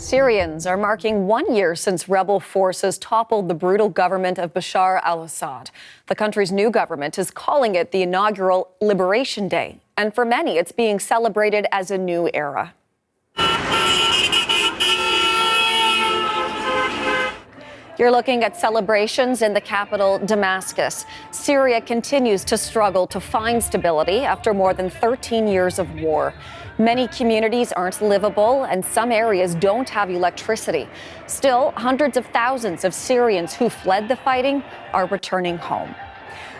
Syrians are marking 1 year since rebel forces toppled the brutal government of Bashar al-Assad. The country's new government is calling it the inaugural Liberation Day, and for many, it's being celebrated as a new era. You're looking at celebrations in the capital, Damascus. Syria continues to struggle to find stability after more than 13 years of war. Many communities aren't livable, and some areas don't have electricity. Still, hundreds of thousands of Syrians who fled the fighting are returning home.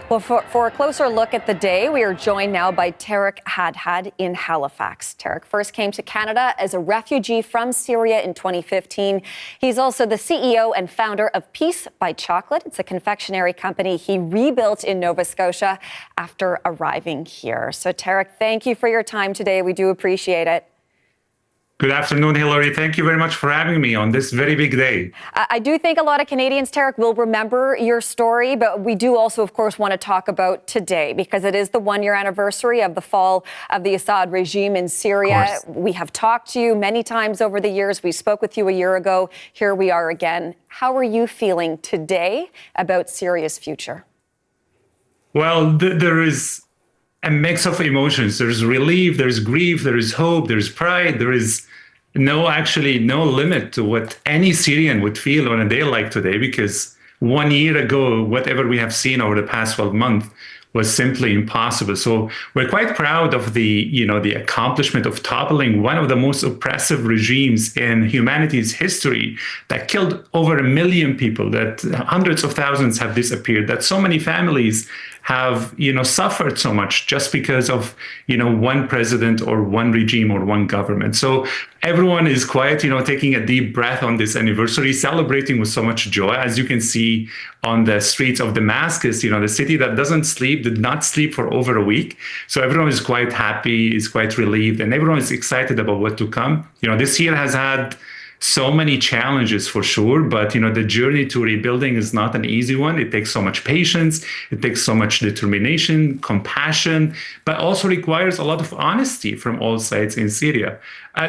Well, for a closer look at the day, we are joined now by Tareq Hadhad in Halifax. Tareq first came to Canada as a refugee from Syria in 2015. He's also the CEO and founder of Peace by Chocolate. It's a confectionery company he rebuilt in Nova Scotia after arriving here. So, Tareq, thank you for your time today. We do appreciate it. Good afternoon, Hillary. Thank you very much for having me on this very big day. I do think a lot of Canadians, Tareq, will remember your story, but we do also, of course, want to talk about today because it is the 1 year anniversary of the fall of the Assad regime in Syria. We have talked to you many times over the years. We spoke with you a year ago. Here we are again. How are you feeling today about Syria's future? Well, there is a mix of emotions. There's relief, there's grief, there is hope, there's pride, there is no limit to what any Syrian would feel on a day like today, because 1 year ago, whatever we have seen over the past 12 months was simply impossible. So we're quite proud of the accomplishment of toppling one of the most oppressive regimes in humanity's history that killed over 1 million people, that hundreds of thousands have disappeared, that so many families have, suffered so much just because of, one president or one regime or one government. So everyone is quite, taking a deep breath on this anniversary, celebrating with so much joy. As you can see on the streets of Damascus, the city that did not sleep for over a week. So everyone is quite happy, is quite relieved, and everyone is excited about what to come. This year has had so many challenges for sure, but the journey to rebuilding is not an easy one. It takes so much patience, it takes so much determination, compassion, but also requires a lot of honesty from all sides in Syria.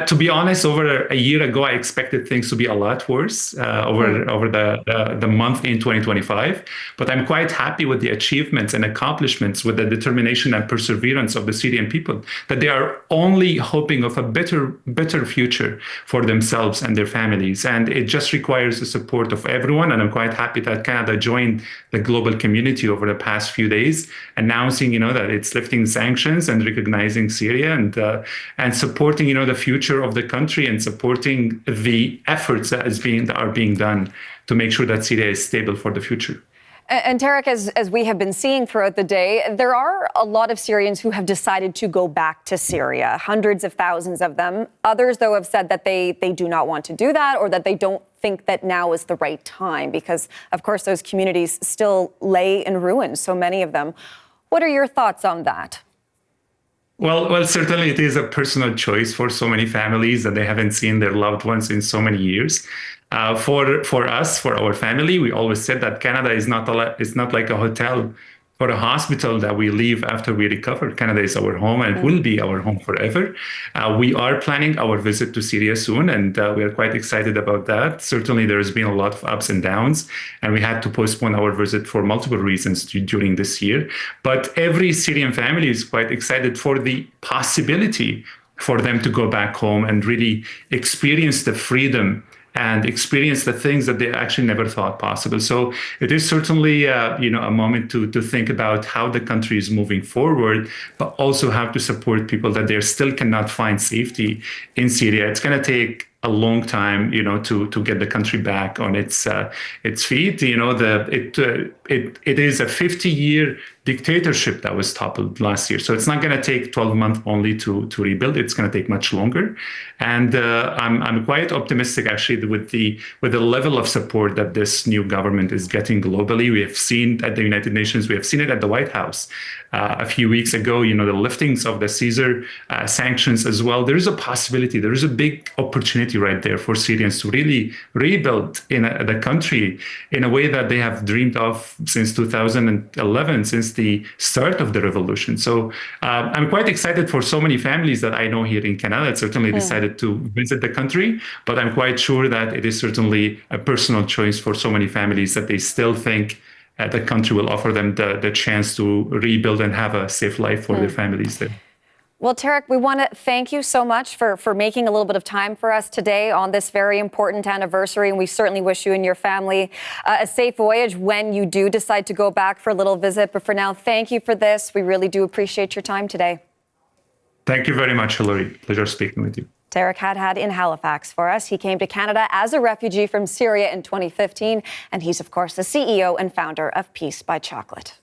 To be honest, over a year ago, I expected things to be a lot worse over the month in 2025. But I'm quite happy with the achievements and accomplishments, with the determination and perseverance of the Syrian people, that they are only hoping of a better future for themselves and their families. And it just requires the support of everyone. And I'm quite happy that Canada joined the global community over the past few days, announcing, that it's lifting sanctions and recognizing Syria and supporting, the future of the country and supporting the efforts that are being done to make sure that Syria is stable for the future. And Tareq, as we have been seeing throughout the day, there are a lot of Syrians who have decided to go back to Syria, hundreds of thousands of them. Others, though, have said that they do not want to do that, or that they don't think that now is the right time because, of course, those communities still lay in ruins, so many of them. What are your thoughts on that? Well, certainly it is a personal choice for so many families that they haven't seen their loved ones in so many years. For us, for our family, we always said that Canada is not like a hotel or a hospital that we leave after we recover. Canada is our home, and it will be our home forever. We are planning our visit to Syria soon, and we are quite excited about that. Certainly, there has been a lot of ups and downs, and we had to postpone our visit for multiple reasons during this year. But every Syrian family is quite excited for the possibility for them to go back home and really experience the freedom and experience the things that they actually never thought possible. So it is certainly, a moment to think about how the country is moving forward, but also how to support people that they still cannot find safety in Syria. It's going to take a long time, to get the country back on its feet. It is a 50-year dictatorship that was toppled last year. So it's not going to take 12 months only to rebuild. It's going to take much longer. And I'm quite optimistic, actually, with the level of support that this new government is getting globally. We have seen at the United Nations, we have seen it at the White House a few weeks ago, the liftings of the Caesar sanctions as well. There is a possibility, there is a big opportunity opportunity right there for Syrians to really rebuild the country in a way that they have dreamed of since 2011, since the start of the revolution. So I'm quite excited for so many families that I know here in Canada that certainly decided to visit the country, but I'm quite sure that it is certainly a personal choice for so many families that they still think the country will offer them the chance to rebuild and have a safe life for their families there. Well, Tareq, we want to thank you so much for making a little bit of time for us today on this very important anniversary. And we certainly wish you and your family a safe voyage when you do decide to go back for a little visit. But for now, thank you for this. We really do appreciate your time today. Thank you very much, Hillary. Pleasure speaking with you. Tareq Hadhad in Halifax for us. He came to Canada as a refugee from Syria in 2015. And he's, of course, the CEO and founder of Peace by Chocolate.